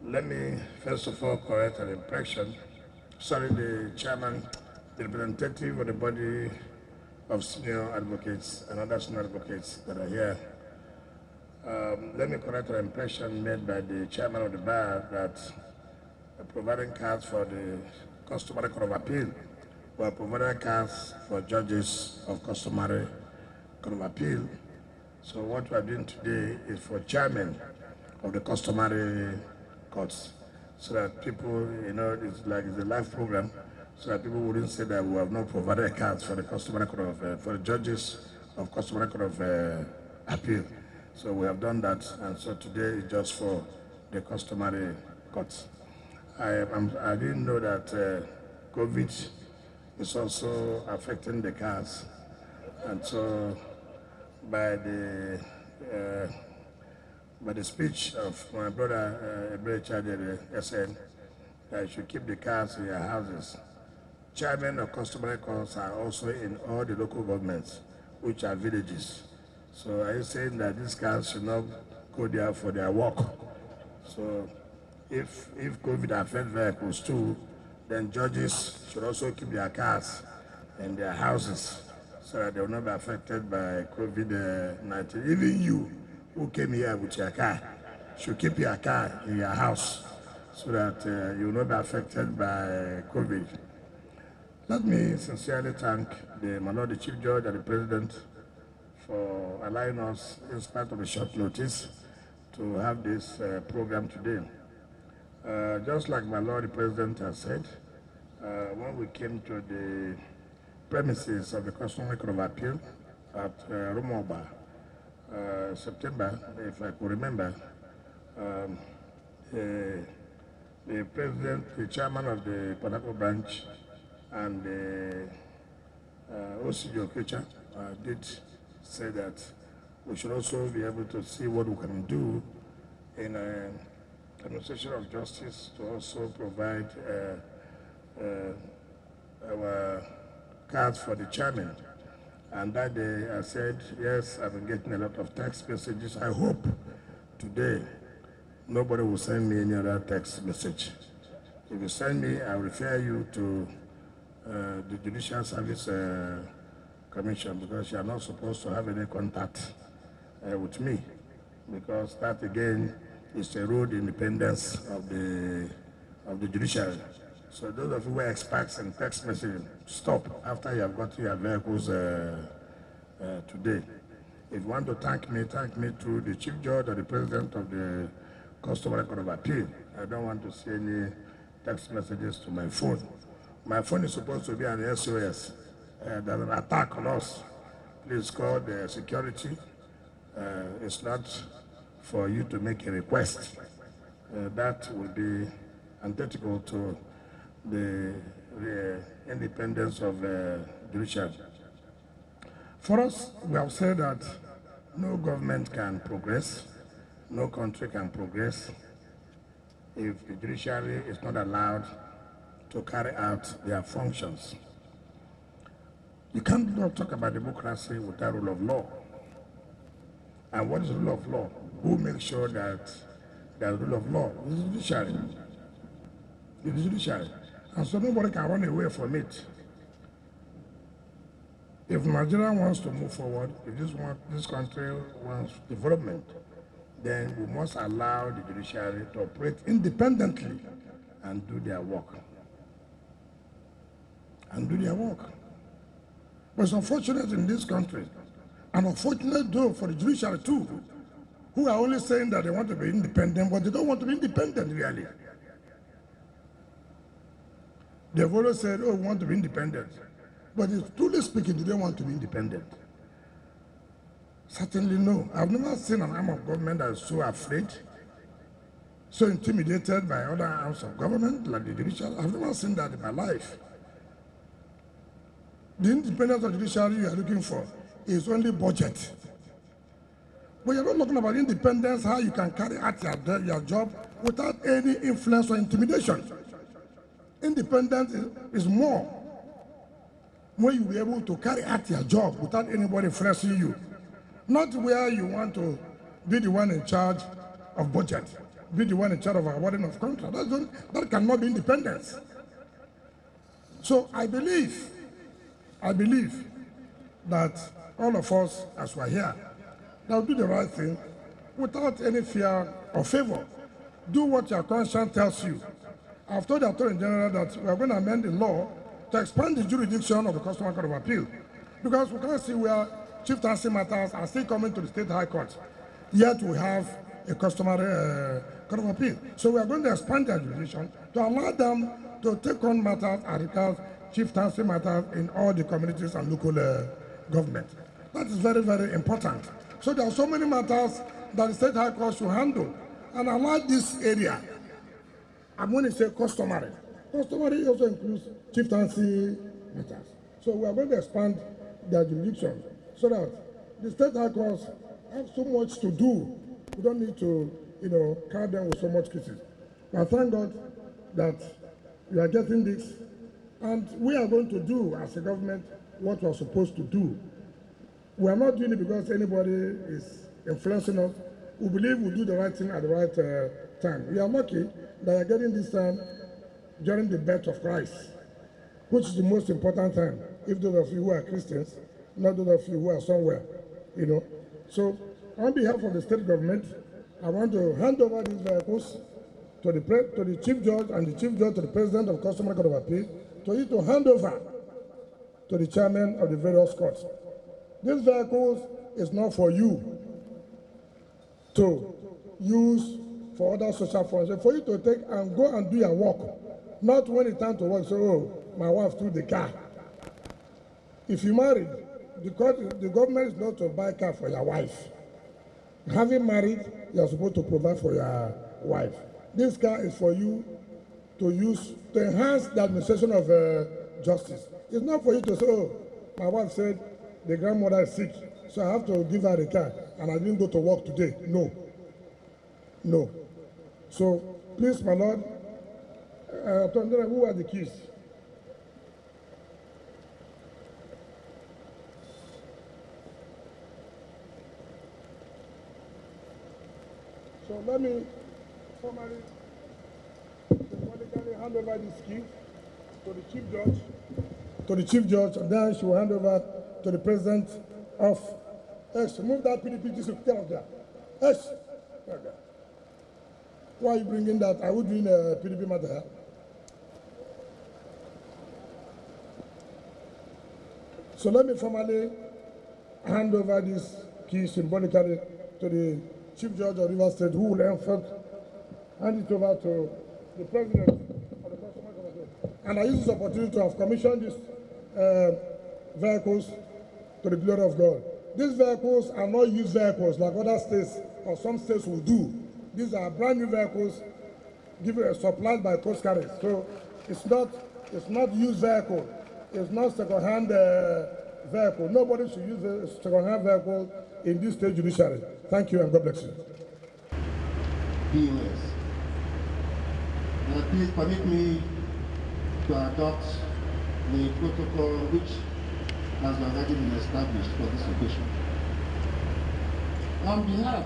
Let me first of all correct an impression. Sorry, the chairman, the representative of the body of senior advocates and other senior advocates that are here. Let me correct an impression made by the chairman of the bar that providing cards for the customary court of appeal were providing cards for judges of customary court of appeal. So what we are doing today is for chairman of the customary courts, so that people, it's like it's a live program, so that people wouldn't say that we have not provided cards for the customary court of, for the judges of customary court of appeal. So we have done that, and so today is just for the customary courts. I didn't know that COVID is also affecting the cars, and so by the speech of my brother Ebere said that you should keep the cars in your houses. Chairmen of customary courts are also in all the local governments, which are villages. So are you saying that these cars should not go there for their work? So if COVID affects vehicles too, then judges should also keep their cars in their houses so that they will not be affected by COVID-19. Even you who came here with your car should keep your car in your house so that you will not be affected by COVID. Let me sincerely thank my Lord, the Chief Judge and the President for allowing us, in spite of a short notice, to have this program today. Just like my Lord, the President has said, when we came to the premises of the Customary Court of Appeal at Rumoba, September, if I could remember, the President, the Chairman of the Port Harcourt branch, and the OCG Okricha did say that we should also be able to see what we can do in administration of justice to also provide our cards for the chairman. And that day I said, yes, I've been getting a lot of text messages. I hope today nobody will send me any other text message. If you send me, I'll refer you to the Judicial Service Commission, because you are not supposed to have any contact with me, because that again is to erode the independence of the judiciary. So those of you who are experts in text messaging, stop after you have got your vehicles today. If you want to thank me through the Chief Judge or the President of the Customary Court of Appeal. I don't want to see any text messages to my phone. My phone is supposed to be an SOS. There's an attack on us. Please call the security. It's not for you to make a request. That will be antithetical to the independence of judiciary. For us, we have said that no government can progress, no country can progress if the judiciary is not allowed to carry out their functions. You can't talk about democracy without rule of law. And what is the rule of law? Who makes sure that there's rule of law? It is the judiciary. It is the judiciary. And so nobody can run away from it. If Nigeria wants to move forward, if this country wants development, then we must allow the judiciary to operate independently and do their work. But it's unfortunate in this country, and unfortunate though for the judiciary too, who are only saying that they want to be independent, but they don't want to be independent really. They've always said, oh, we want to be independent. But if truly speaking, do they want to be independent? Certainly no. I've never seen an arm of government that is so afraid, so intimidated by other arms of government like the judiciary. I've never seen that in my life. The independence of the judiciary you are looking for is only budget. But you're not looking about independence, how you can carry out your job without any influence or intimidation. Independence is more when you be able to carry out your job without anybody pressing you. Not where you want to be the one in charge of budget. be the one in charge of awarding of contract. That cannot be independence. So I believe that all of us, as we're here, that will do the right thing without any fear or favor. Do what your conscience tells you. I've told the Attorney General that we are going to amend the law to expand the jurisdiction of the Customer Court of Appeal, because we can't see where chieftaincy matters are still coming to the State High Court, yet we have a customary Court of Appeal. So we are going to expand their jurisdiction to allow them to take on matters as regards chieftaincy matters in all the communities and local government. That is very, very important. So there are so many matters that the State High Court should handle, and allow this area. I'm going to say customary. Customary also includes chieftaincy matters. So we are going to expand their jurisdiction so that the State High Courts have so much to do. We don't need to, carry them with so much cases. But thank God that we are getting this, and we are going to do as a government what we are supposed to do. We are not doing it because anybody is influencing us. We believe we do the right thing at the right time. We are lucky that we are getting this time during the birth of Christ, which is the most important time, if those of you who are Christians, not those of you who are somewhere, So on behalf of the state government, I want to hand over these vehicles to the Chief Judge, and the Chief Judge to the President of Customer Court of Appeal, to you to hand over to the chairman of the various courts. These vehicles is not for you to use for other social functions, for you to take and go and do your work. Not when it's time to work, so, oh, my wife threw the car. If you married, the government is not to buy a car for your wife. Having married, you are supposed to provide for your wife. This car is for you to use to enhance the administration of justice. It's not for you to say, oh, my wife said the grandmother is sick, so I have to give her the car, and I didn't go to work today. No. No. So, please, my Lord, who are the keys? So let me formally symbolically hand over this key to the Chief Judge, and then she will hand over to the President of X. Move that PDP district out there. X. Okay. Why are you bringing that? Are we doing a PDP matter here? So let me formally hand over this key symbolically to the Chief Judge of Rivers State, who will in fact hand it over to the President of the Customer Court. And I use this opportunity to have commissioned these vehicles to the glory of God. These vehicles are not used vehicles like other states or some states will do. These are brand new vehicles supplied by post carriers. So it's not used vehicle. It's not second-hand vehicle. Nobody should use a second-hand vehicle in this state judiciary. Thank you and God bless you. POS. Please permit me to adopt the protocol which has already been established for this occasion. On behalf